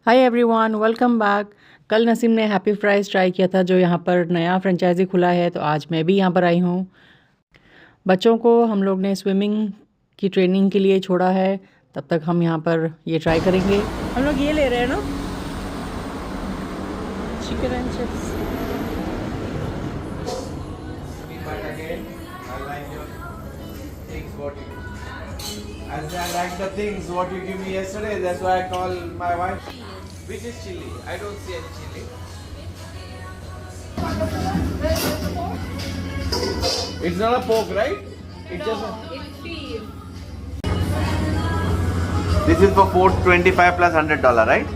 Hi everyone, welcome back. कल नसीम ने happy fries try किया था जो यहाँ पर नया फ्रेंचाइजी खुला है, तो आज मैं भी यहाँ पर आई हूँ। बच्चों को हम लोग ने स्विमिंग की ट्रेनिंग के लिए छोड़ा है, तब तक हम यहाँ पर ये ट्राई करेंगे। हम लोग ये ले रहे हैं ना, chicken and chips. But again, I like your things what you as I like the things what you give me yesterday. That's why I call my wife. Which is chili? I don't see any chili. It's not a pork, right? It's just It's beef. this is for $425 plus $100, right?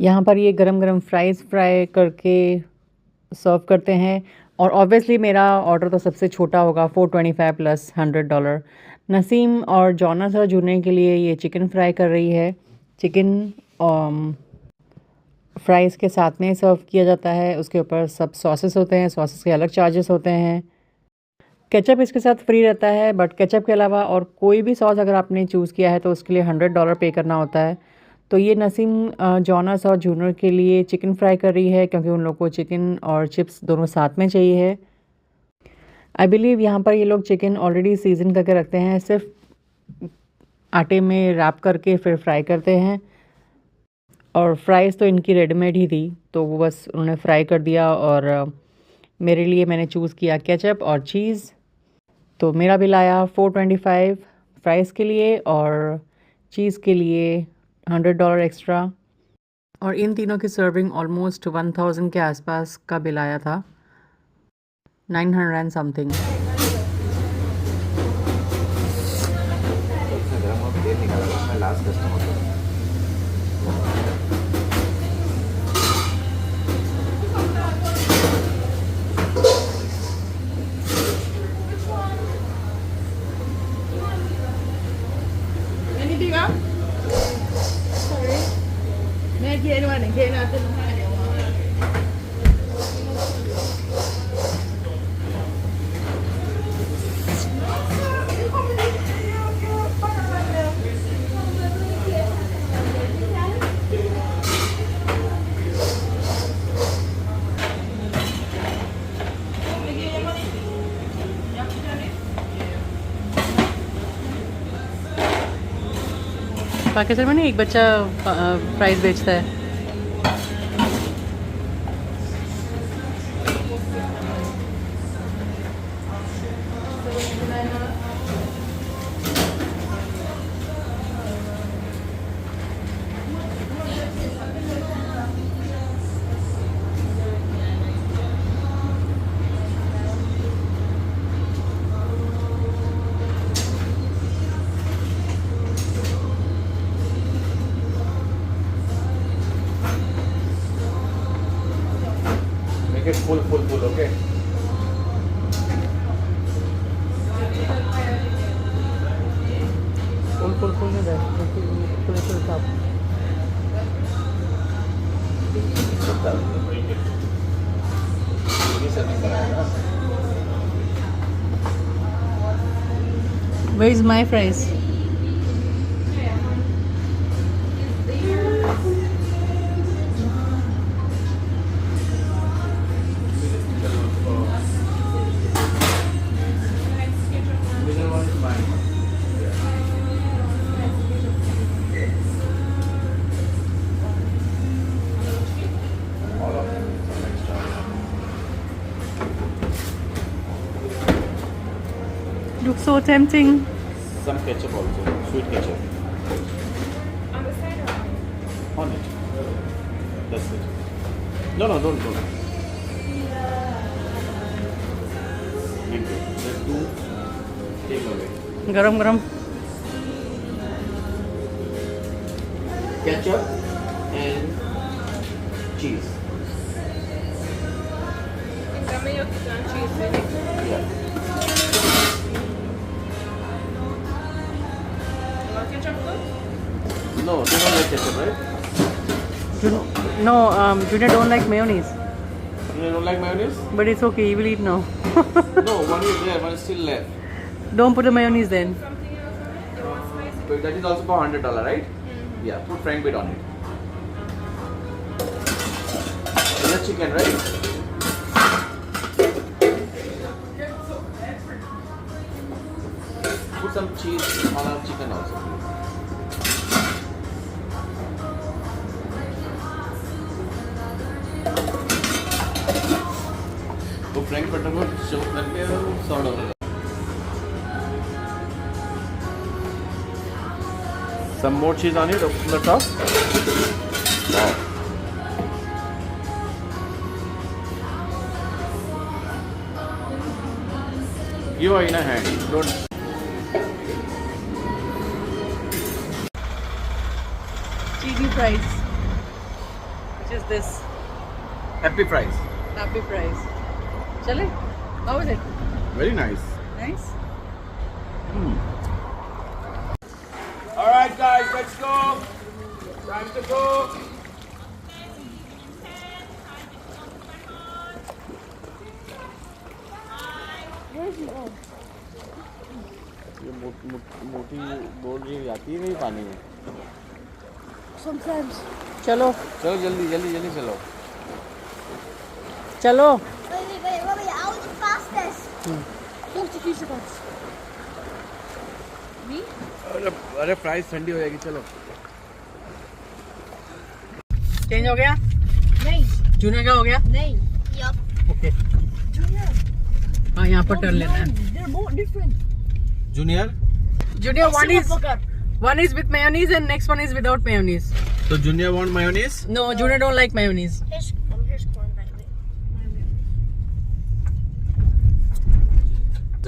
यहाँ पर ये गरम गरम fries fry करके सर्व करते हैं। और obviously मेरा ऑर्डर तो सबसे छोटा होगा, $425 प्लस $100। नसीम और जॉनस और जूने के लिए ये चिकन फ्राई कर रही है। चिकन फ्राइज़ के साथ में सर्व किया जाता है, उसके ऊपर सब सॉसेस होते हैं, सॉसेस के अलग चार्जेस होते हैं। केचप इसके साथ फ्री रहता है, बट केचप के अलावा और कोई भी सॉस अगर आपने चूज़ किया है तो उसके लिए $100 पे करना होता है। तो ये नसीम जॉनस और जूनियर के लिए चिकन फ्राई कर रही है, क्योंकि उन लोग को चिकन और चिप्स दोनों साथ में चाहिए है। आई बिलीव यहाँ पर ये लोग चिकन ऑलरेडी सीजन करके रखते हैं, सिर्फ आटे में रैप करके फिर फ्राई करते हैं। और फ्राइज़ तो इनकी रेडीमेड ही थी, तो वो बस उन्होंने फ्राई कर दिया। और मेरे लिए मैंने चूज़ किया केचप और चीज़। तो मेरा बिल आया $425 फ्राइज़ के लिए और चीज़ के लिए $100 एक्स्ट्रा। और इन तीनों की सर्विंग ऑलमोस्ट 1000 के आसपास का बिल आया था, 900 and something. Last customer Anything up? Sorry. May I get one again after the one? Pakistan में ना एक बच्चा फ्राइज़ बेचता है। Make it full, okay? Full नहीं रहा, थोड़े साफ। Where is my fries? Middle one is fine. All of them some extra. Looks so tempting. Some ketchup also, sweet ketchup. On the side or On it. That's it. No, don't. Thank you. Let's do take away. गरम गरम। Ketchup and cheese. Dame your cheese. Yeah. You want ketchup too? No, they don't like ketchup, right? No, Junior don't like mayonnaise. You don't like mayonnaise? But it's okay, you will eat now. No, one is there, one is still left. Don't put the mayonnaise then. But that is also for $100, right? Yeah, put frank bit on it. This is chicken, right? Put some cheese on our chicken also. वो Frank butter को show करके sort होगा. Some more cheese on it on the top. Wow. You are in a hand. Don't. Cheesy fries. Which is this? Happy fries. Happy fries. Chale? How is it? Very nice. Nice? Alright guys, let's go. Time to go. ये मोटी बोल रही आती है नहीं पानी में. Sometimes. चलो चलो जल्दी जल्दी जल्दी चलो. चलो. Wait, I was the fastest. 43 seconds. Me? अरे फ्राइज ठंडी हो जाएगी. चलो. चेंज हो गया? नहीं. जूनियर का हो गया? नहीं. Yup. ओके. Junior. हाँ यहाँ पर टर्न लेना है. They're both different. Junior. Junior, one is with mayonnaise and next one is without mayonnaise. तो junior want mayonnaise. No, Junior don't like mayonnaise. Here's corn by the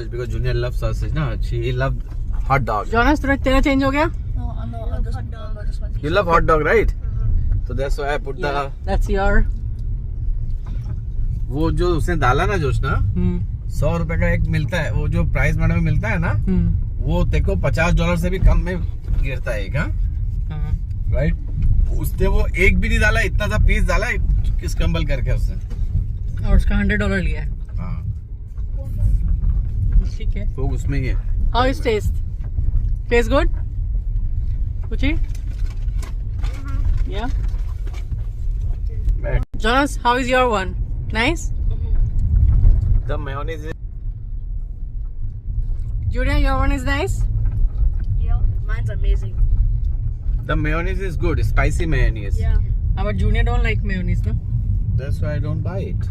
way. Because Junior loves sausage, na. She loved hot dog. Jonas, तेरा change हो गया? No, I'm not this one. This one. You love hot dog, right? So that's why I put the. That's your. वो जो उसने डाला ना जोश ना, 100 रुपए का एक मिलता है. वो जो प्राइस मैडम में मिलता है ना, वो देखो $50 से भी कम में गिरता है एक. राइट. उसने वो एक भी नहीं डाला, इतना सा पीस डाला किस कंबल करके उसने. और उसका $100 लिया है. हाँ. ठीक है. वो उसमें ही है. How is taste? Taste good? Kuchi? Yeah. Jonas, how is your one? Nice? The mayonnaise is. Junior, your one is nice? Yeah, mine's amazing. The mayonnaise is good, spicy mayonnaise. Yeah. But Junior don't like mayonnaise, no? That's why I don't buy it.